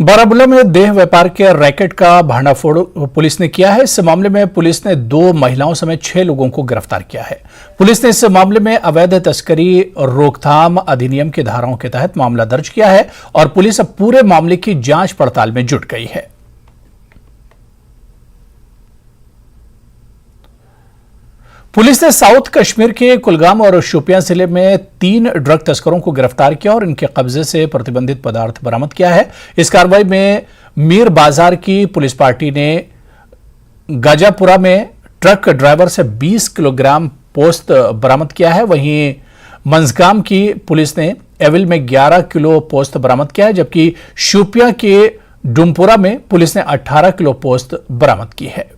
बारामूला में देह व्यापार के रैकेट का भांडाफोड़ पुलिस ने किया है। इस मामले में पुलिस ने 2 महिलाओं समेत 6 लोगों को गिरफ्तार किया है। पुलिस ने इस मामले में अवैध तस्करी रोकथाम अधिनियम की धाराओं के तहत मामला दर्ज किया है और पुलिस अब पूरे मामले की जांच पड़ताल में जुट गई है। पुलिस ने साउथ कश्मीर के कुलगाम और शोपियां जिले में 3 ड्रग तस्करों को गिरफ्तार किया और इनके कब्जे से प्रतिबंधित पदार्थ बरामद किया है। इस कार्रवाई में मीर बाजार की पुलिस पार्टी ने गाजापुरा में ट्रक ड्राइवर से 20 किलोग्राम पोस्त बरामद किया है। वहीं मंजगाम की पुलिस ने एविल में 11 किलो पोस्त बरामद किया है, जबकि शोपियां के डुमपुरा में पुलिस ने 18 किलो पोस्त बरामद की है।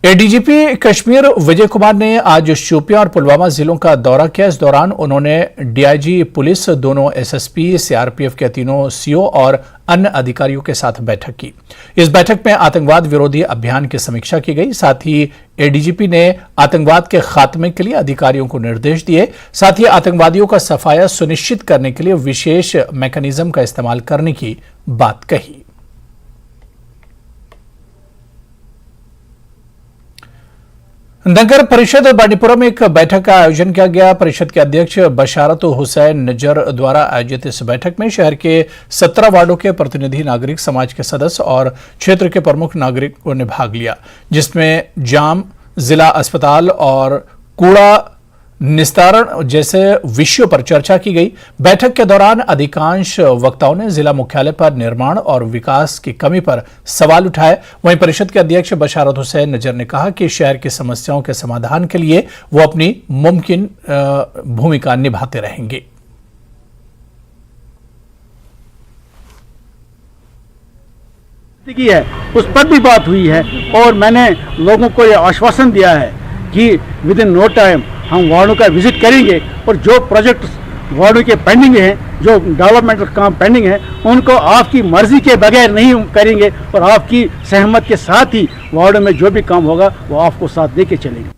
एडीजीपी कश्मीर विजय कुमार ने आज शोपियां और पुलवामा जिलों का दौरा किया। इस दौरान उन्होंने डीआईजी पुलिस, दोनों एसएसपी, सीआरपीएफ के तीनों सीओ और अन्य अधिकारियों के साथ बैठक की। इस बैठक में आतंकवाद विरोधी अभियान की समीक्षा की गई। साथ ही एडीजीपी ने आतंकवाद के खात्मे के लिए अधिकारियों को निर्देश दिए। साथ ही आतंकवादियों का सफाया सुनिश्चित करने के लिए विशेष मैकेनिज्म का इस्तेमाल करने की बात कही। नगर परिषद बांडीपुरा में एक बैठक का आयोजन किया गया। परिषद के अध्यक्ष बशारत हुसैन नजर द्वारा आयोजित इस बैठक में शहर के 17 वार्डों के प्रतिनिधि, नागरिक समाज के सदस्य और क्षेत्र के प्रमुख नागरिकों ने भाग लिया, जिसमें जाम, जिला अस्पताल और कूड़ा निस्तारण जैसे विषयों पर चर्चा की गई। बैठक के दौरान अधिकांश वक्ताओं ने जिला मुख्यालय पर निर्माण और विकास की कमी पर सवाल उठाए। वहीं परिषद के अध्यक्ष बशारत हुसैन नजर ने कहा कि शहर की समस्याओं के समाधान के लिए वो अपनी मुमकिन भूमिका निभाते रहेंगे। है उस पर भी बात हुई है और मैंने लोगों को यह आश्वासन दिया है कि विद इन नो टाइम हम वार्डों का विजिट करेंगे और जो प्रोजेक्ट वार्डों के पेंडिंग हैं, जो डेवलपमेंटल काम पेंडिंग है, उनको आपकी मर्जी के बगैर नहीं करेंगे और आपकी सहमत के साथ ही वार्डों में जो भी काम होगा वो आपको साथ दे के चलेंगे।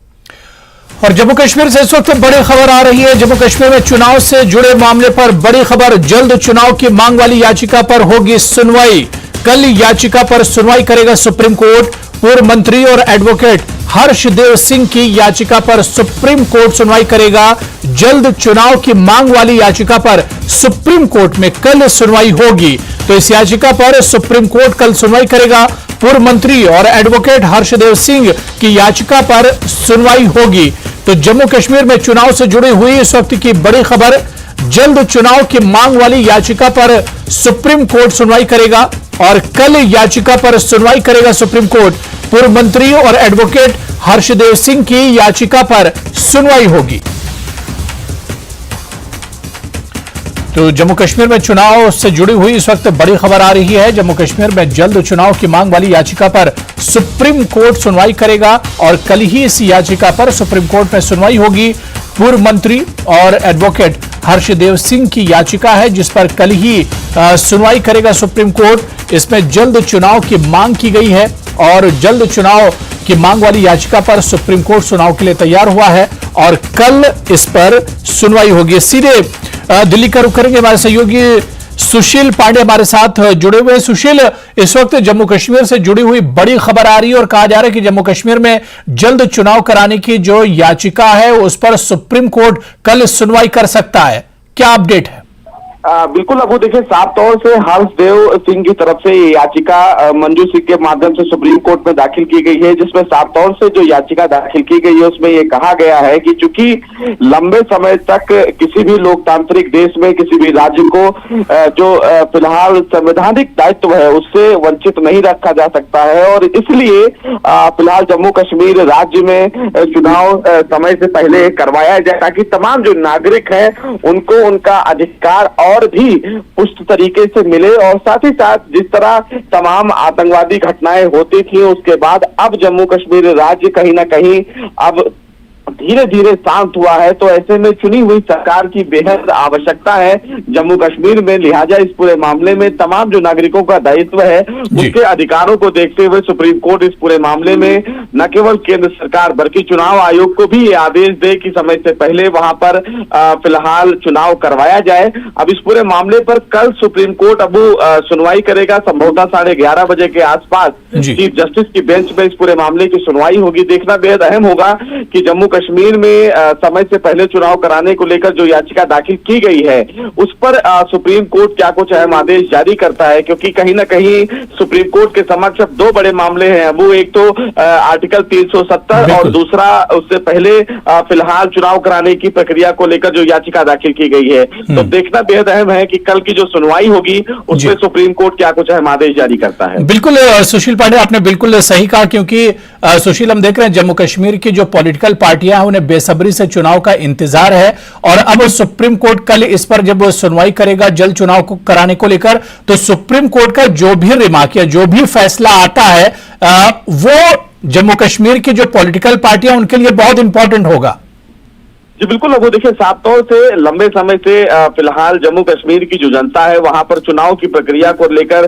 और जम्मू कश्मीर से इस वक्त बड़ी खबर आ रही है। जम्मू कश्मीर में चुनाव से जुड़े मामले पर बड़ी खबर। जल्द चुनाव की मांग वाली याचिका पर होगी सुनवाई। कल याचिका पर सुनवाई करेगा सुप्रीम कोर्ट। पूर्व मंत्री और एडवोकेट हर्षदेव सिंह की याचिका पर सुप्रीम कोर्ट सुनवाई करेगा। जल्द चुनाव की मांग वाली याचिका पर सुप्रीम कोर्ट में कल सुनवाई होगी। तो इस याचिका पर सुप्रीम कोर्ट कल सुनवाई करेगा। पूर्व मंत्री और एडवोकेट हर्षदेव सिंह की याचिका पर सुनवाई होगी। तो जम्मू कश्मीर में चुनाव से जुड़ी हुई इस वक्त की बड़ी खबर। जल्द चुनाव की मांग वाली याचिका पर सुप्रीम कोर्ट सुनवाई करेगा और कल याचिका पर सुनवाई करेगा सुप्रीम कोर्ट। पूर्व मंत्री और एडवोकेट हर्षदेव सिंह की याचिका पर सुनवाई होगी। तो जम्मू कश्मीर में चुनाव से जुड़ी हुई इस वक्त बड़ी खबर आ रही है। जम्मू कश्मीर में जल्द चुनाव की मांग वाली याचिका पर सुप्रीम कोर्ट सुनवाई करेगा और कल ही इस याचिका पर सुप्रीम कोर्ट में सुनवाई होगी। पूर्व मंत्री और एडवोकेट हर्षदेव सिंह की याचिका है, जिस पर कल ही सुनवाई करेगा सुप्रीम कोर्ट। इसमें जल्द चुनाव की मांग की गई है और जल्द चुनाव की मांग वाली याचिका पर सुप्रीम कोर्ट चुनाव के लिए तैयार हुआ है और कल इस पर सुनवाई होगी। सीधे दिल्ली का रुख करेंगे। हमारे सहयोगी सुशील पांडे हमारे साथ जुड़े हुए हैं। सुशील, इस वक्त जम्मू कश्मीर से जुड़ी हुई बड़ी खबर आ रही है और कहा जा रहा है कि जम्मू कश्मीर में जल्द चुनाव कराने की जो याचिका है उस पर सुप्रीम कोर्ट कल सुनवाई कर सकता है। क्या अपडेट है? बिल्कुल अबू, देखिए साफ तौर से हर्षदेव सिंह की तरफ से ये याचिका मंजू सिंह के माध्यम से सुप्रीम कोर्ट में दाखिल की गई है, जिसमें साफ तौर से जो याचिका दाखिल की गई है उसमें ये कहा गया है कि चूंकि लंबे समय तक किसी भी लोकतांत्रिक देश में किसी भी राज्य को जो फिलहाल संवैधानिक दायित्व है उससे वंचित नहीं रखा जा सकता है और इसलिए फिलहाल जम्मू कश्मीर राज्य में चुनाव समय से पहले करवाया जाए ताकि तमाम जो नागरिक है उनको उनका अधिकार और भी पुष्ट तरीके से मिले और साथ ही साथ जिस तरह तमाम आतंकवादी घटनाएं होती थी उसके बाद अब जम्मू कश्मीर राज्य कहीं ना कहीं अब धीरे धीरे शांत हुआ है। तो ऐसे में चुनी हुई सरकार की बेहद आवश्यकता है जम्मू कश्मीर में। लिहाजा इस पूरे मामले में तमाम जो नागरिकों का दायित्व है उसके अधिकारों को देखते हुए सुप्रीम कोर्ट इस पूरे मामले में न केवल केंद्र सरकार बल्कि चुनाव आयोग को भी ये आदेश दे कि समय से पहले वहां पर फिलहाल चुनाव करवाया जाए। अब इस पूरे मामले पर कल सुप्रीम कोर्ट अब सुनवाई करेगा, संभवतः 11:30 बजे के आसपास चीफ जस्टिस की बेंच में इस पूरे मामले की सुनवाई होगी। देखना बेहद अहम होगा कि जम्मू कश्मीर में समय से पहले चुनाव कराने को लेकर जो याचिका दाखिल की गई है उस पर सुप्रीम कोर्ट क्या कुछ अहम आदेश जारी करता है, क्योंकि कहीं ना कहीं सुप्रीम कोर्ट के समक्ष अब दो बड़े मामले हैं। वो एक तो आर्टिकल 370 और दूसरा उससे पहले फिलहाल चुनाव कराने की प्रक्रिया को लेकर जो याचिका दाखिल की गई है। तो देखना बेहद अहम है कि कल की जो सुनवाई होगी उसमें सुप्रीम कोर्ट क्या कुछ अहम आदेश जारी करता है। बिल्कुल सुशील पांडे, आपने बिल्कुल सही कहा, क्योंकि सुशील हम देख रहे हैं जम्मू कश्मीर की जो पॉलिटिकल पार्टियां हैं उन्हें बेसब्री से चुनाव का इंतजार है और अब सुप्रीम कोर्ट कल इस पर जब सुनवाई करेगा जल्द चुनाव को कराने को लेकर, तो सुप्रीम कोर्ट का जो भी रिमार्क या जो भी फैसला आता है वो जम्मू कश्मीर की जो पॉलिटिकल पार्टियां उनके लिए बहुत इंपॉर्टेंट होगा। जी बिल्कुल, वो देखिए साफ तौर से लंबे समय से फिलहाल जम्मू कश्मीर की जो जनता है वहां पर चुनाव की प्रक्रिया को लेकर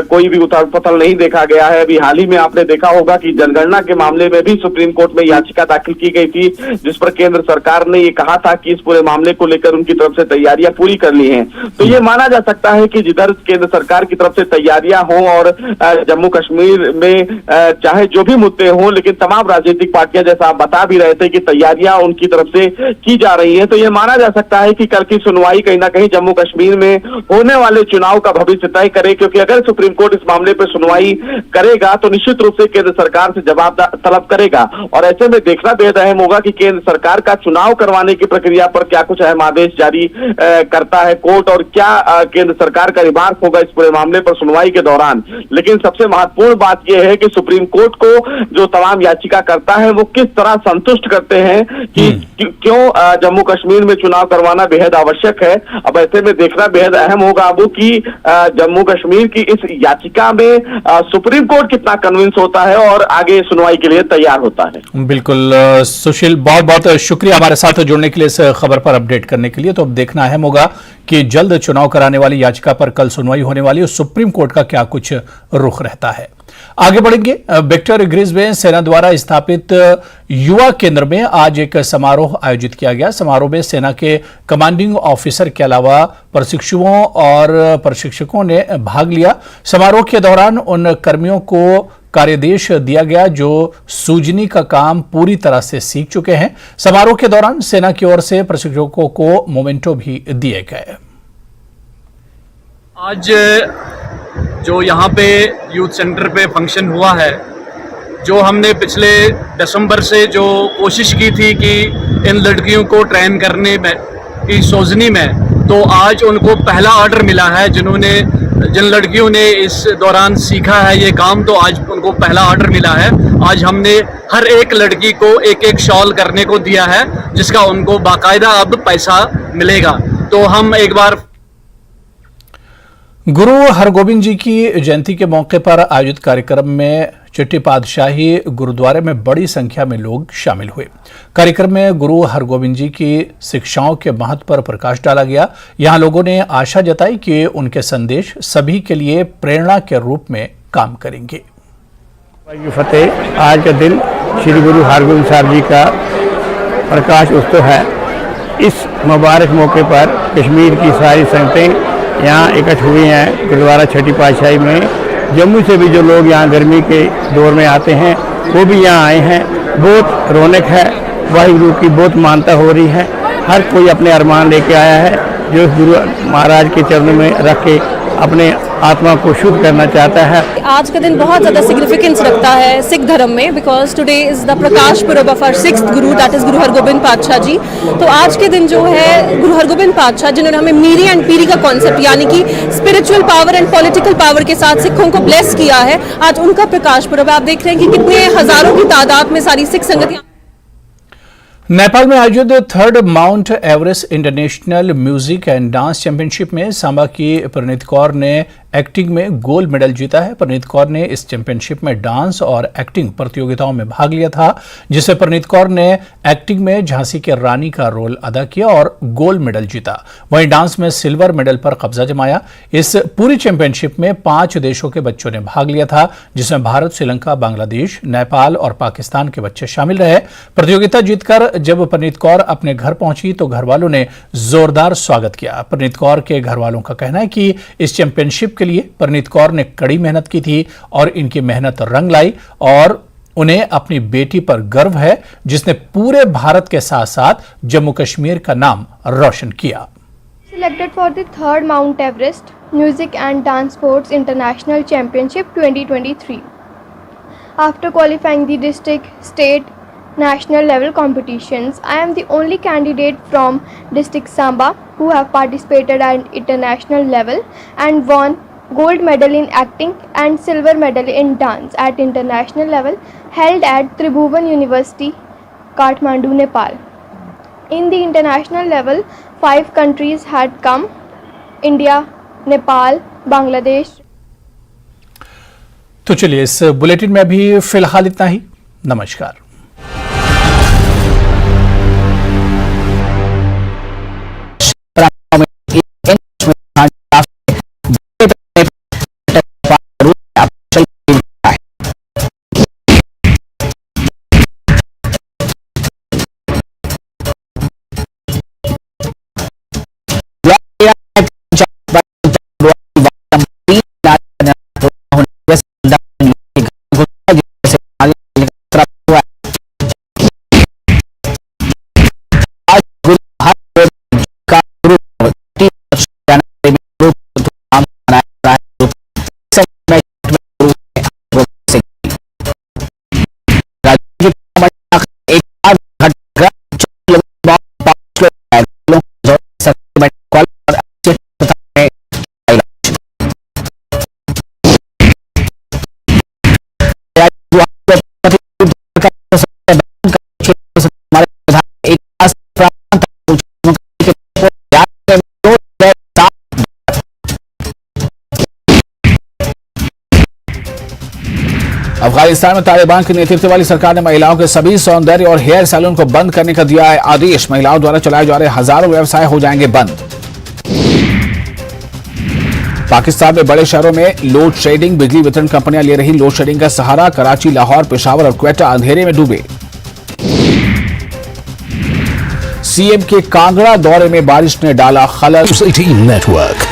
कोई भी उथल पुथल नहीं देखा गया है। अभी हाल ही में आपने देखा होगा कि जनगणना के मामले में भी सुप्रीम कोर्ट में याचिका दाखिल की गई थी, जिस पर केंद्र सरकार ने ये कहा था कि इस पूरे मामले को लेकर उनकी तरफ से तैयारियां पूरी कर ली हैं। तो ये माना जा सकता है कि जिधर केंद्र सरकार की तरफ से तैयारियां हों और जम्मू कश्मीर में चाहे जो भी मुद्दे हों, लेकिन तमाम राजनीतिक पार्टियां जैसा आप बता भी रहे थे कि तैयारियां उनकी तरफ से की जा रही है, तो यह माना जा सकता है कि कल की सुनवाई कहीं ना कहीं जम्मू कश्मीर में होने वाले चुनाव का भविष्य तय करे। क्योंकि अगर सुप्रीम कोर्ट इस मामले पर सुनवाई करेगा तो निश्चित रूप से केंद्र सरकार से जवाब तलब करेगा और ऐसे में देखना बेहद अहम होगा कि केंद्र सरकार का चुनाव करवाने की प्रक्रिया पर क्या कुछ अहम आदेश जारी करता है कोर्ट और क्या केंद्र सरकार का रिमार्क होगा इस पूरे मामले पर सुनवाई के दौरान। लेकिन सबसे महत्वपूर्ण बात यह है कि सुप्रीम कोर्ट को जो तमाम याचिका करता है वो किस तरह संतुष्ट करते हैं कि क्यों जम्मू कश्मीर में चुनाव करवाना बेहद आवश्यक है। अब ऐसे में देखना बेहद अहम होगा अब कि जम्मू कश्मीर की इस याचिका में सुप्रीम कोर्ट कितना कन्विंस होता है और आगे सुनवाई के लिए तैयार होता है। बिल्कुल सुशील, बहुत बहुत शुक्रिया हमारे साथ जुड़ने के लिए, इस खबर पर अपडेट करने के लिए। तो अब देखना अहम होगा कि जल्द चुनाव कराने वाली याचिका पर कल सुनवाई होने वाली है, सुप्रीम कोर्ट का क्या कुछ रुख रहता है। आगे बढ़ेंगे। विक्टर ग्रीज में सेना द्वारा स्थापित युवा केंद्र में आज एक समारोह आयोजित किया गया। समारोह में सेना के कमांडिंग ऑफिसर के अलावा प्रशिक्षुओं और प्रशिक्षकों ने भाग लिया। समारोह के दौरान उन कर्मियों को कार्यदेश दिया गया जो सूजनी का काम पूरी तरह से सीख चुके हैं। समारोह के दौरान सेना की ओर से प्रशिक्षकों को मोमेंटो भी दिए गए। आज जो यहाँ पे यूथ सेंटर पे फंक्शन हुआ है, जो हमने पिछले दिसंबर से जो कोशिश की थी कि इन लड़कियों को ट्रेन करने में की सोजनी में, तो आज उनको पहला ऑर्डर मिला है। जिन लड़कियों ने इस दौरान सीखा है ये काम, तो आज उनको पहला ऑर्डर मिला है। आज हमने हर एक लड़की को एक एक शॉल करने को दिया है, जिसका उनको बाकायदा अब पैसा मिलेगा। तो हम एक बार गुरु हरगोबिंद जी की जयंती के मौके पर आयोजित कार्यक्रम में चिट्टी पातशाही गुरुद्वारे में बड़ी संख्या में लोग शामिल हुए। कार्यक्रम में गुरु हरगोबिंद जी की शिक्षाओं के महत्व पर प्रकाश डाला गया। यहां लोगों ने आशा जताई कि उनके संदेश सभी के लिए प्रेरणा के रूप में काम करेंगे। फतेह, आज का दिन श्री गुरु हरगोबिंद साहब जी का प्रकाश उत्सव है। इस मुबारक मौके पर कश्मीर की सारी संगतें यहाँ इकट्ठ हुई हैं गुरुद्वारा छठी पातशाही में। जम्मू से भी जो लोग यहाँ गर्मी के दौर में आते हैं वो भी यहाँ आए हैं। बहुत रौनक है, वाहिगुरु की बहुत मानता हो रही है। हर कोई अपने अरमान लेके आया है जो गुरु महाराज के चरणों में रख के अपने आत्मा को शुद्ध करना चाहता है। आज का दिन बहुत ज़्यादा सिग्निफिकेंस रखता है सिख धर्म में, because today is the Prakash Purab of our 6th Guru, that is गुरु हरगोबिंद पातशाह जी। तो आज के दिन जो है गुरु हरगोबिंद पातशाह जिन्होंने हमें मीरी एंड पीरी का कॉन्सेप्ट यानी कि spiritual power and political power के साथ सिखों को ब्लेस किया है, आज उनका प्रकाश पुरब। आप देख रहे हैं कि कितने हजारों की तादाद में सारी सिख संगत। नेपाल में आयोजित third mount Everest international music and dance championship में सांबा की प्रणीत कौर ने एक्टिंग में गोल्ड मेडल जीता है। प्रणीत कौर ने इस चैंपियनशिप में डांस और एक्टिंग प्रतियोगिताओं में भाग लिया था, जिससे प्रणीत कौर ने एक्टिंग में झांसी के रानी का रोल अदा किया और गोल्ड मेडल जीता। वहीं डांस में सिल्वर मेडल पर कब्जा जमाया। इस पूरी चैंपियनशिप में 5 देशों के बच्चों ने भाग लिया था, जिसमें भारत, श्रीलंका, बांग्लादेश, नेपाल और पाकिस्तान के बच्चे शामिल रहे। प्रतियोगिता जीतकर जब प्रणीत कौर अपने घर पहुंची तो घर वालों ने जोरदार स्वागत किया। प्रणीत कौर के घर वालों का कहना है कि इस चैंपियनशिप के लिए प्रणीत कौर ने कड़ी मेहनत की थी और इनकी मेहनत रंग लाई और उन्हें अपनी बेटी पर गर्व है, जिसने पूरे भारत के साथ साथ जम्मू कश्मीर का नाम रोशन किया। Selected for the third Mount Everest Music and Dance Sports International Championship 2023. After qualifying the district, state, national level competitions, I am the only candidate from district Samba who have participated at international level and won gold medal in acting and silver medal in dance at international level held at Tribhuvan University, Kathmandu, Nepal. In the international level, 5 countries had come: India, Nepal, Bangladesh. तो चलिए इस bulletin में अभी फिलहाल इतना ही। नमस्कार। अफगानिस्तान में तालिबान के नेतृत्व वाली सरकार ने महिलाओं के सभी सौंदर्य और हेयर सैलून को बंद करने का दिया है आदेश। महिलाओं द्वारा चलाए जा रहे हजारों व्यवसाय हो जाएंगे बंद। पाकिस्तान में बड़े शहरों में लोड शेडिंग, बिजली वितरण कंपनियां ले रही लोड शेडिंग का सहारा। कराची, लाहौर, पेशावर और क्वेटा अंधेरे में डूबे। सीएम के कांगड़ा दौरे में बारिश ने डाला खलल। नेटवर्क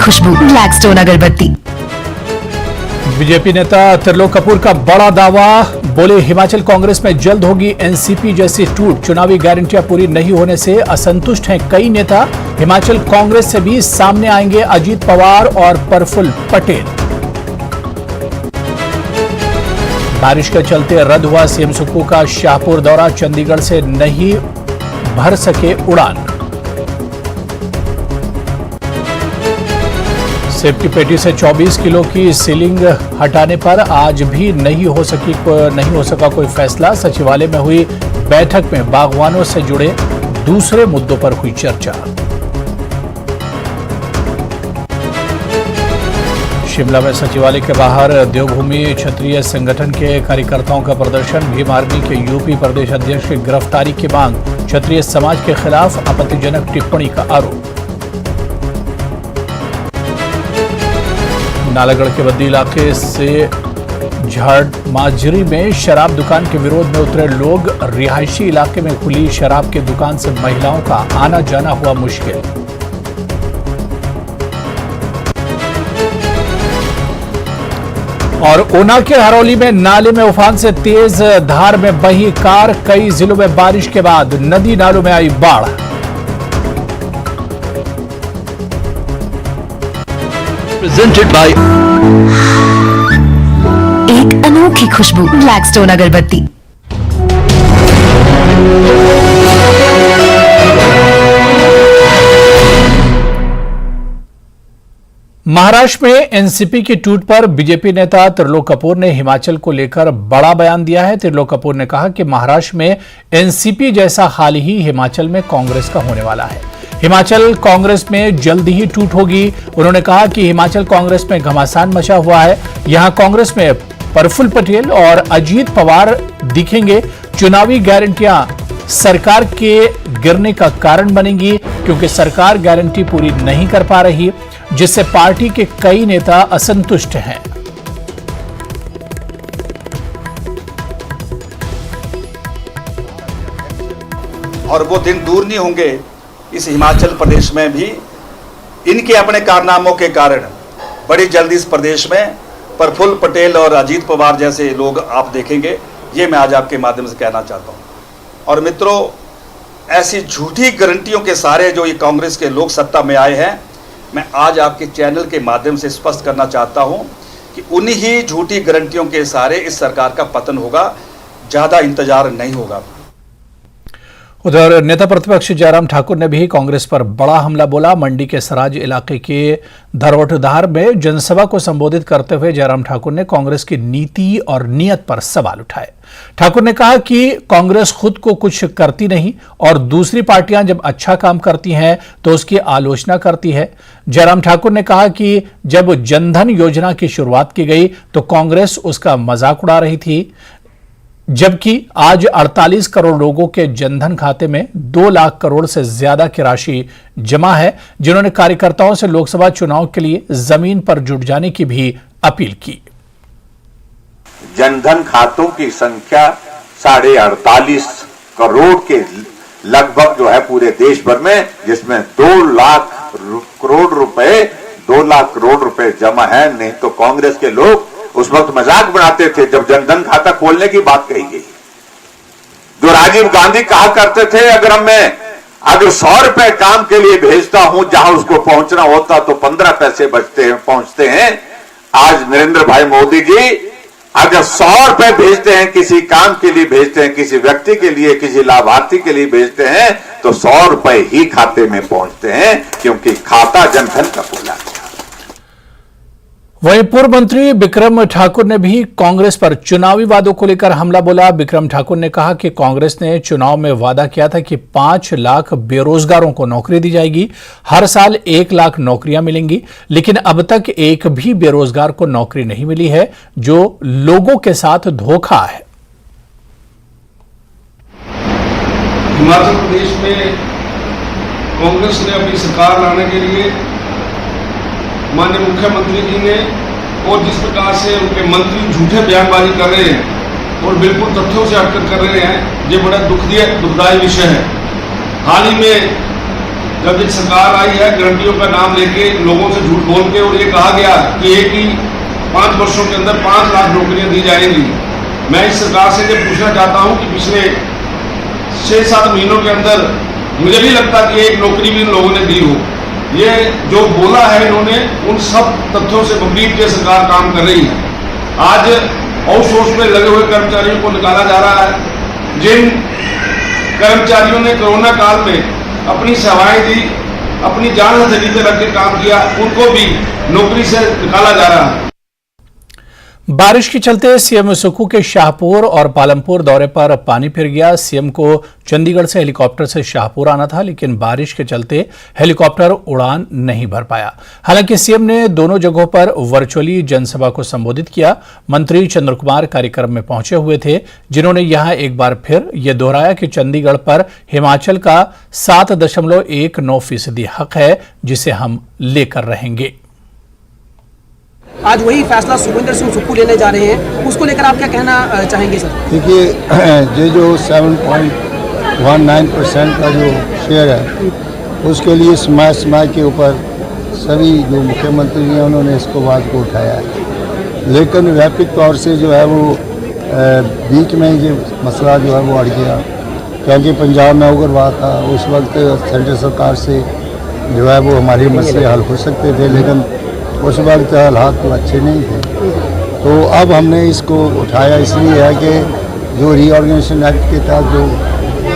खुशबू ब्लैकस्टोन अगरबत्ती। बीजेपी नेता त्रिलोक कपूर का बड़ा दावा, बोले हिमाचल कांग्रेस में जल्द होगी एनसीपी जैसी टूट। चुनावी गारंटियां पूरी नहीं होने से असंतुष्ट हैं कई नेता। हिमाचल कांग्रेस से भी सामने आएंगे अजीत पवार और प्रफुल्ल पटेल। बारिश के चलते रद्द हुआ सीएम सुक्खू का शाहपुर दौरा, चंडीगढ़ से नहीं भर सके उड़ान। सेब की पेटी से 24 किलो की सीलिंग हटाने पर आज भी नहीं हो सका कोई फैसला। सचिवालय में हुई बैठक में बागवानों से जुड़े दूसरे मुद्दों पर हुई चर्चा। शिमला में सचिवालय के बाहर देवभूमि क्षत्रिय संगठन के कार्यकर्ताओं का प्रदर्शन। भीम आर्मी के यूपी प्रदेश अध्यक्ष की गिरफ्तारी की मांग। क्षत्रिय समाज के खिलाफ आपत्तिजनक टिप्पणी का आरोप। नालागढ़ के बद्दी इलाके से झाड़माजरी में शराब दुकान के विरोध में उतरे लोग। रिहायशी इलाके में खुली शराब की दुकान से महिलाओं का आना जाना हुआ मुश्किल। और ऊना के हरौली में नाले में उफान से तेज धार में बही कार, कई जिलों में बारिश के बाद नदी नालों में आई बाढ़। प्रेजेंटेड बाय एक अनोखी खुशबू ब्लैकस्टोन अगरबत्ती। महाराष्ट्र में एनसीपी की टूट पर बीजेपी नेता त्रिलोक कपूर ने हिमाचल को लेकर बड़ा बयान दिया है। त्रिलोक कपूर ने कहा कि महाराष्ट्र में एनसीपी जैसा हाल ही हिमाचल में कांग्रेस का होने वाला है। हिमाचल कांग्रेस में जल्द ही टूट होगी। उन्होंने कहा कि हिमाचल कांग्रेस में घमासान मचा हुआ है। यहां कांग्रेस में प्रफुल्ल पटेल और अजीत पवार दिखेंगे। चुनावी गारंटियां सरकार के गिरने का कारण बनेंगी, क्योंकि सरकार गारंटी पूरी नहीं कर पा रही, जिससे पार्टी के कई नेता असंतुष्ट हैं। और वो दिन दूर नहीं होंगे, इस हिमाचल प्रदेश में भी इनके अपने कारनामों के कारण बड़ी जल्दी इस प्रदेश में प्रफुल्ल पटेल और अजीत पवार जैसे लोग आप देखेंगे। ये मैं आज आपके माध्यम से कहना चाहता हूँ। और मित्रों, ऐसी झूठी गारंटियों के सारे जो ये कांग्रेस के लोग सत्ता में आए हैं, मैं आज आपके चैनल के माध्यम से स्पष्ट करना चाहता हूं कि उन्हीं ही झूठी गारंटियों के सहारे इस सरकार का पतन होगा, ज्यादा इंतजार नहीं होगा। उधर नेता प्रतिपक्ष जयराम ठाकुर ने भी कांग्रेस पर बड़ा हमला बोला। मंडी के सराज इलाके के धरोटधार में जनसभा को संबोधित करते हुए जयराम ठाकुर ने कांग्रेस की नीति और नीयत पर सवाल उठाए। ठाकुर ने कहा कि कांग्रेस खुद को कुछ करती नहीं और दूसरी पार्टियां जब अच्छा काम करती हैं तो उसकी आलोचना करती है। जयराम ठाकुर ने कहा कि जब जनधन योजना की शुरुआत की गई तो कांग्रेस उसका मजाक उड़ा रही थी, जबकि आज 48 करोड़ लोगों के जनधन खाते में 2 लाख करोड़ से ज्यादा की राशि जमा है, जिन्होंने कार्यकर्ताओं से लोकसभा चुनाव के लिए जमीन पर जुट जाने की भी अपील की। जनधन खातों की संख्या 48.5 करोड़ के लगभग जो है पूरे देश भर में, जिसमें 2 लाख करोड़ रुपए जमा है। नहीं तो कांग्रेस के लोग उस वक्त मजाक बनाते थे जब जनधन खाता खोलने की बात कही गई। जो राजीव गांधी कहा करते थे, अगर 100 रुपए काम के लिए भेजता हूं, जहां उसको पहुंचना होता तो 15 पैसे पहुंचते हैं। आज नरेंद्र भाई मोदी जी अगर 100 रुपए भेजते हैं, किसी काम के लिए भेजते हैं, किसी व्यक्ति के लिए, किसी लाभार्थी के लिए भेजते हैं, तो 100 रुपए ही खाते में पहुंचते हैं, क्योंकि खाता जनधन का खोला गया। वहीं पूर्व मंत्री बिक्रम ठाकुर ने भी कांग्रेस पर चुनावी वादों को लेकर हमला बोला। बिक्रम ठाकुर ने कहा कि कांग्रेस ने चुनाव में वादा किया था कि 5 लाख बेरोजगारों को नौकरी दी जाएगी, हर साल 1 लाख नौकरियां मिलेंगी, लेकिन अब तक एक भी बेरोजगार को नौकरी नहीं मिली है, जो लोगों के साथ धोखा है। हिमाचल प्रदेश में कांग्रेस ने अपनी सरकार लाने के लिए माननीय मुख्यमंत्री जी ने, और जिस प्रकार से उनके मंत्री झूठे बयानबाजी कर रहे हैं और बिल्कुल तथ्यों से हटकर कर रहे हैं, ये बड़ा दुखदायी विषय है। हाल ही में जब एक सरकार आई है, गारंटियों का नाम लेके लोगों से झूठ बोल के, और ये कहा गया कि एक ही 5 वर्षों के अंदर 5 लाख नौकरियां दी जाएंगी। मैं इस सरकार से ये पूछना चाहता हूं कि पिछले 6-7 महीनों के अंदर मुझे नहीं लगता कि एक नौकरी भी इन लोगों ने दी हो। ये जो बोला है इन्होंने, उन सब तथ्यों से विपरीत के सरकार काम कर रही है। आज आउटसोर्स में लगे हुए कर्मचारियों को निकाला जा रहा है। जिन कर्मचारियों ने कोरोना काल में अपनी सेवाएं दी, अपनी जान हथेली पे रख के काम किया, उनको भी नौकरी से निकाला जा रहा है। बारिश के चलते सीएम सुक्खू के शाहपुर और पालमपुर दौरे पर पानी फिर गया। सीएम को चंडीगढ़ से हेलीकॉप्टर से शाहपुर आना था, लेकिन बारिश के चलते हेलीकॉप्टर उड़ान नहीं भर पाया। हालांकि सीएम ने दोनों जगहों पर वर्चुअली जनसभा को संबोधित किया। मंत्री चंद्र कुमार कार्यक्रम में पहुंचे हुए थे, जिन्होंने यहां एक बार फिर यह दोहराया कि चंडीगढ़ पर हिमाचल का 7.19% हक है, जिसे हम लेकर रहेंगे। आज वही फैसला सुखविंदर सिंह सुक्खू लेने जा रहे हैं, उसको लेकर आप क्या कहना चाहेंगे सर? देखिए, ये जो 7.19% का जो शेयर है, उसके लिए समय के ऊपर सभी जो मुख्यमंत्री हैं उन्होंने इसको बात को उठाया है। लेकिन व्यापक तौर से जो है वो बीच में ये मसला जो है वो अड़ गया, क्योंकि पंजाब में उग्रवाद था। उस वक्त सेंट्रल सरकार से जो है वो हमारे मसले हल हो सकते थे, लेकिन उस वक्त हालात तो अच्छे नहीं थे। तो अब हमने इसको उठाया इसलिए है कि जो रीऑर्गेनाइजेशन एक्ट के तहत जो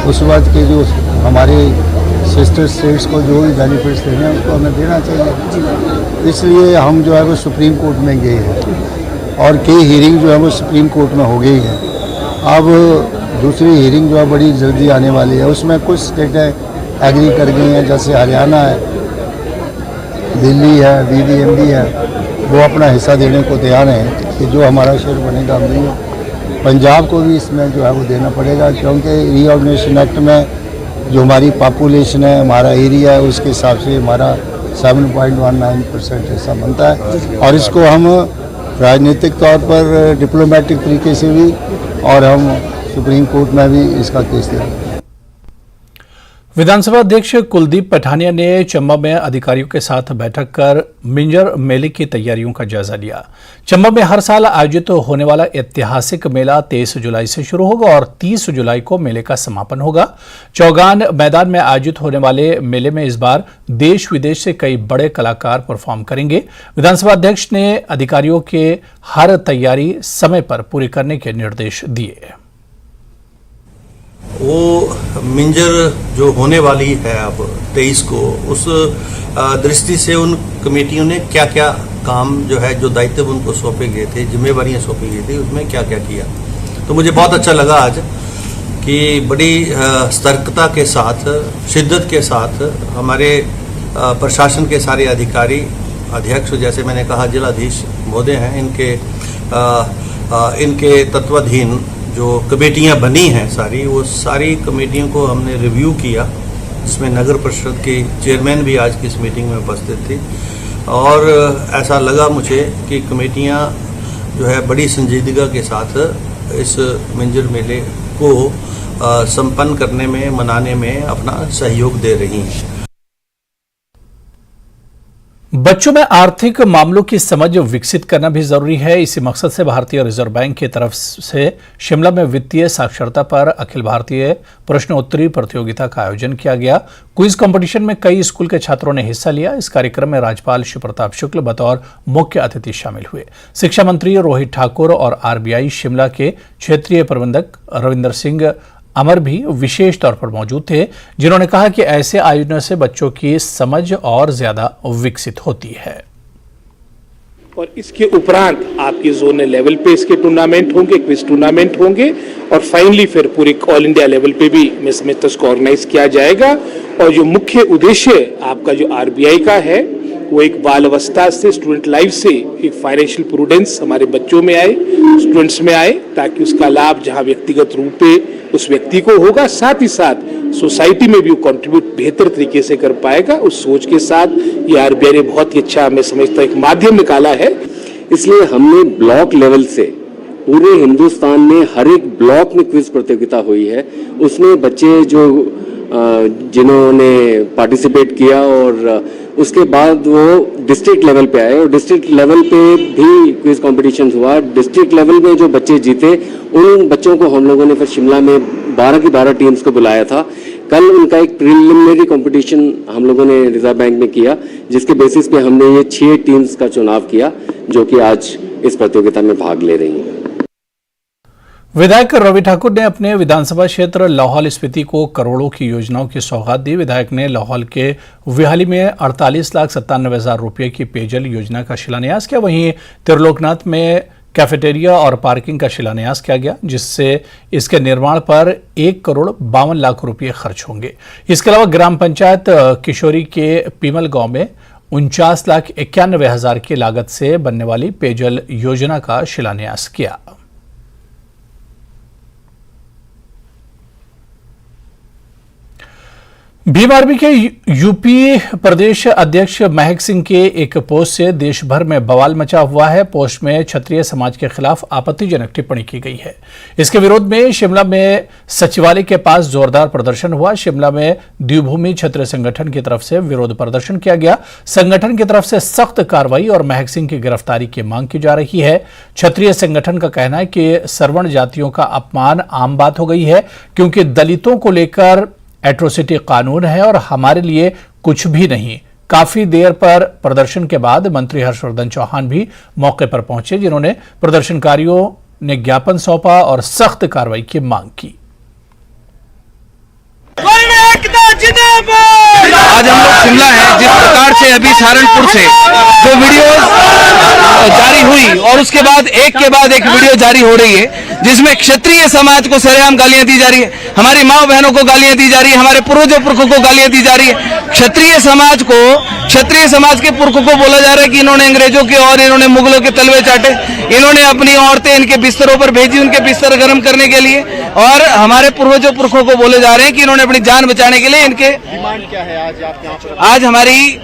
उस वक्त के जो हमारे सिस्टर स्टेट्स को जो भी बेनिफिट्स देने हैं उसको हमें देना चाहिए। इसलिए हम जो है वो सुप्रीम कोर्ट में गए हैं और कई हीयरिंग जो है वो सुप्रीम कोर्ट में हो गई है। अब दूसरी हीयरिंग जो है बड़ी जल्दी आने वाली है, उसमें कुछ स्टेटें एग्री कर गई हैं, जैसे हरियाणा है, दिल्ली है, DDMD है, वो अपना हिस्सा देने को तैयार हैं कि जो हमारा शेयर बनेगा हम देंगे। पंजाब को भी इसमें जो है वो देना पड़ेगा, क्योंकि रीऑर्गेनाइजेशन एक्ट में जो हमारी पॉपुलेशन है, हमारा एरिया है, उसके हिसाब से हमारा 7.19% हिस्सा बनता है। और इसको हम राजनीतिक तौर पर डिप्लोमेटिक तरीके से भी और हम सुप्रीम कोर्ट में भी इसका केस देंगे। विधानसभा अध्यक्ष कुलदीप पठानिया ने चंबा में अधिकारियों के साथ बैठक कर मिंजर मेले की तैयारियों का जायजा लिया। चंबा में हर साल आयोजित होने वाला ऐतिहासिक मेला 23 जुलाई से शुरू होगा और 30 जुलाई को मेले का समापन होगा। चौगान मैदान में आयोजित होने वाले मेले में इस बार देश विदेश से कई बड़े कलाकार परफॉर्म करेंगे। विधानसभा अध्यक्ष ने अधिकारियों के हर तैयारी समय पर पूरी करने के निर्देश दिए। वो मिंजर जो होने वाली है अब 23 को, उस दृष्टि से उन कमेटियों ने क्या क्या काम जो है, जो दायित्व उनको सौंपे गए थे, जिम्मेवारियां सौंपी गई थी, उसमें क्या क्या किया। तो मुझे बहुत अच्छा लगा आज कि बड़ी सतर्कता के साथ, शिद्दत के साथ हमारे प्रशासन के सारे अधिकारी, अध्यक्ष जैसे मैंने कहा जिलाधीश महोदय हैं, इनके तत्वाधीन जो कमेटियां बनी हैं सारी, वो सारी कमेटियों को हमने रिव्यू किया, जिसमें नगर परिषद के चेयरमैन भी आज की इस मीटिंग में उपस्थित थे। और ऐसा लगा मुझे कि कमेटियां जो है बड़ी संजीदगी के साथ इस मिंजर मेले को संपन्न करने में, मनाने में अपना सहयोग दे रही हैं। बच्चों में आर्थिक मामलों की समझ विकसित करना भी जरूरी है। इसी मकसद से भारतीय रिजर्व बैंक की तरफ से शिमला में वित्तीय साक्षरता पर अखिल भारतीय प्रश्नोत्तरी प्रतियोगिता का आयोजन किया गया। क्विज कंपटीशन में कई स्कूल के छात्रों ने हिस्सा लिया। इस कार्यक्रम में राज्यपाल शिव प्रताप शुक्ल बतौर मुख्य अतिथि शामिल हुए। शिक्षा मंत्री रोहित ठाकुर और RBI शिमला के क्षेत्रीय प्रबंधक रविंदर सिंह अमर भी विशेष तौर पर मौजूद थे, जिन्होंने कहा कि ऐसे आयोजनों से बच्चों की समझ और ज्यादा विकसित होती है। और इसके उपरांत आपके जोनल लेवल पे इसके टूर्नामेंट होंगे, क्विज टूर्नामेंट होंगे और फाइनली फिर पूरे ऑल इंडिया लेवल पे भी सेमेस्टर्स को ऑर्गेनाइज किया जाएगा। और जो मुख्य उद्देश्य आपका जो RBI का है, वो एक बाल अवस्था से स्टूडेंट लाइफ से एक फाइनेंशियल प्रूडेंस हमारे बच्चों में आए, स्टूडेंट्स में आए, ताकि उसका लाभ जहां व्यक्तिगत रूप पे उस व्यक्ति को होगा, साथ ही साथ सोसाइटी में भी वो कंट्रीब्यूट बेहतर तरीके से कर पाएगा। उस सोच के साथ ये RBI ने बहुत ही अच्छा, मैं समझता हूं, एक माध्यम निकाला है। इसलिए हमने ब्लॉक लेवल से पूरे हिंदुस्तान में हर एक ब्लॉक में क्विज प्रतियोगिता हुई है। उसमें बच्चे जो जिन्होंने पार्टिसिपेट किया और उसके बाद वो डिस्ट्रिक्ट लेवल पे आए और डिस्ट्रिक्ट लेवल पे भी क्विज कंपटीशन हुआ। डिस्ट्रिक्ट लेवल में जो बच्चे जीते, उन बच्चों को हम लोगों ने फिर शिमला में 12 की 12 टीम्स को बुलाया था। कल उनका एक प्रिलिमिनरी कंपटीशन हम लोगों ने रिजर्व बैंक में किया, जिसके बेसिस पे हमने ये 6 टीम्स का चुनाव किया, जो कि आज इस प्रतियोगिता में भाग ले रही हैं। विधायक रवि ठाकुर ने अपने विधानसभा क्षेत्र लाहौल स्पीति को करोड़ों की योजनाओं की सौगात दी। विधायक ने लाहौल के विहाली में 48,97,000 रुपये की पेयजल योजना का शिलान्यास किया। वहीं त्रिलोकनाथ में कैफेटेरिया और पार्किंग का शिलान्यास किया गया, जिससे इसके निर्माण पर 1,52,00,000 रुपये खर्च होंगे। इसके अलावा ग्राम पंचायत किशोरी के पीमल गांव में 49,91,000 की लागत से बनने वाली पेयजल योजना का शिलान्यास किया। बीएमआरबी के यूपी प्रदेश अध्यक्ष महक सिंह के एक पोस्ट से देश भर में बवाल मचा हुआ है। पोस्ट में क्षत्रिय समाज के खिलाफ आपत्तिजनक टिप्पणी की गई है। इसके विरोध में शिमला में सचिवालय के पास जोरदार प्रदर्शन हुआ। शिमला में द्विभूमि क्षत्रिय संगठन की तरफ से विरोध प्रदर्शन किया गया। संगठन की तरफ से सख्त कार्रवाई और महक सिंह की गिरफ्तारी की मांग की जा रही है। क्षत्रिय संगठन का कहना है कि सवर्ण जातियों का अपमान आम बात हो गई है, क्योंकि दलितों को लेकर एट्रोसिटी कानून है और हमारे लिए कुछ भी नहीं। काफी देर पर प्रदर्शन के बाद मंत्री हर्षवर्धन चौहान भी मौके पर पहुंचे, जिन्होंने प्रदर्शनकारियों ने ज्ञापन सौंपा और सख्त कार्रवाई की मांग की। आज हम लोग शिमला है, जिस प्रकार से अभी सहारनपुर से जो वीडियोस जारी हुई और उसके बाद एक वीडियो जारी हो रही है जिसमें क्षत्रिय समाज को सरेआम गालियां दी जा रही है, हमारी माँ बहनों को गालियां दी जा रही है, हमारे पूर्वजों पुरखों को गालियां दी जा रही है। क्षत्रिय समाज के पुरखों को बोला जा रहा है कि इन्होंने अंग्रेजों के और इन्होंने मुगलों के तलवे चाटे, इन्होंने अपनी औरतें इनके बिस्तरों पर भेजी उनके बिस्तर गर्म करने के लिए, और हमारे पूर्वजों पुरखों को बोले जा रहे हैं कि इन्होंने अपनी जान बचाने के लिए इनके। डिमांड क्या है आज आपके यहाँ पर? आज हमारी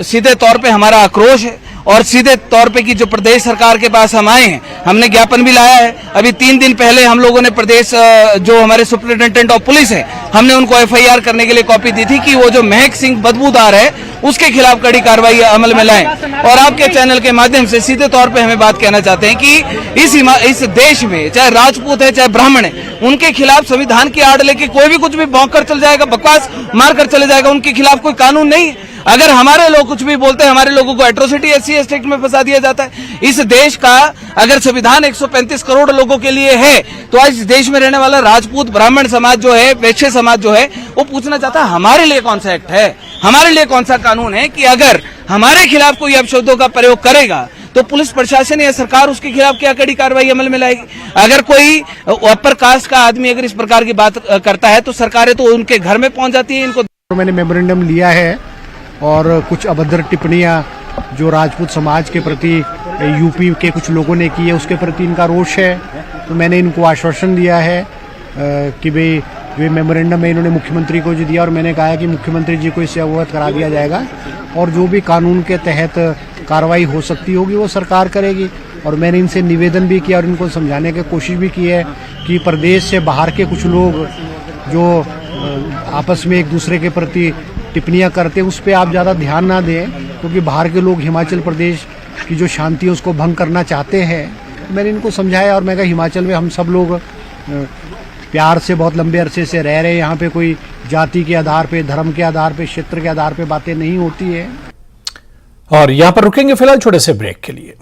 सीधे तौर पे हमारा आक्रोश है और सीधे तौर पे कि जो प्रदेश सरकार के पास हम आए हैं, हमने ज्ञापन भी लाया है। अभी 3 दिन पहले हम लोगों ने प्रदेश जो हमारे सुपरिटेंडेंट ऑफ पुलिस है, हमने उनको एफआईआर करने के लिए कॉपी दी थी कि वो जो महक सिंह बदबूदार है उसके खिलाफ कड़ी कार्रवाई अमल में लाएं। और आपके चैनल के माध्यम से सीधे तौर पे हमें बात कहना चाहते हैं कि इस देश में चाहे राजपूत है चाहे ब्राह्मण है, उनके खिलाफ संविधान की आड़ लेके कोई भी कुछ भी भौंक कर चल जाएगा, बकवास मार कर चले जाएगा, उनके खिलाफ कोई कानून नहीं। अगर हमारे लोग कुछ भी बोलते हैं, हमारे लोगों को एट्रोसिटी SC एक्ट में फंसा दिया जाता है। इस देश का अगर संविधान 135 करोड़ लोगों के लिए है, तो आज इस देश में रहने वाला राजपूत ब्राह्मण समाज जो है, वैश्य समाज जो है, वो पूछना चाहता है हमारे लिए कौन सा एक्ट है, हमारे लिए कौन सा कानून है कि अगर हमारे खिलाफ कोई अपशब्दों का प्रयोग करेगा तो पुलिस प्रशासन या सरकार उसके खिलाफ क्या कड़ी कार्रवाई अमल में लाएगी। अगर कोई अपर कास्ट का आदमी अगर इस प्रकार की बात करता है तो सरकारें तो उनके घर में पहुंच जाती है। इनको मैंने मेमोरेंडम लिया है और कुछ अभद्र टिप्पणियां जो राजपूत समाज के प्रति यूपी के कुछ लोगों ने की है उसके प्रति इनका रोष है। तो मैंने इनको आश्वासन दिया है कि भाई वे मेमोरेंडम में इन्होंने मुख्यमंत्री को जो दिया और मैंने कहा है कि मुख्यमंत्री जी को इससे अवगत करा दिया जाएगा और जो भी कानून के तहत कार्रवाई हो सकती होगी वो सरकार करेगी। और मैंने इनसे निवेदन भी किया और इनको समझाने की कोशिश भी की है कि प्रदेश से बाहर के कुछ लोग जो आपस में एक दूसरे के प्रति टिप्पणियां करते हैं उस पर आप ज़्यादा ध्यान ना दें, क्योंकि बाहर के लोग हिमाचल प्रदेश की जो शांति है उसको भंग करना चाहते हैं। मैंने इनको समझाया और मैं कहा हिमाचल में हम सब लोग प्यार से बहुत लंबे अरसे से रह रहे हैं, यहाँ पे कोई जाति के आधार पे, धर्म के आधार पे, क्षेत्र के आधार पे बातें नहीं होती है। और यहाँ पर रुकेंगे फिलहाल छोटे से ब्रेक के लिए।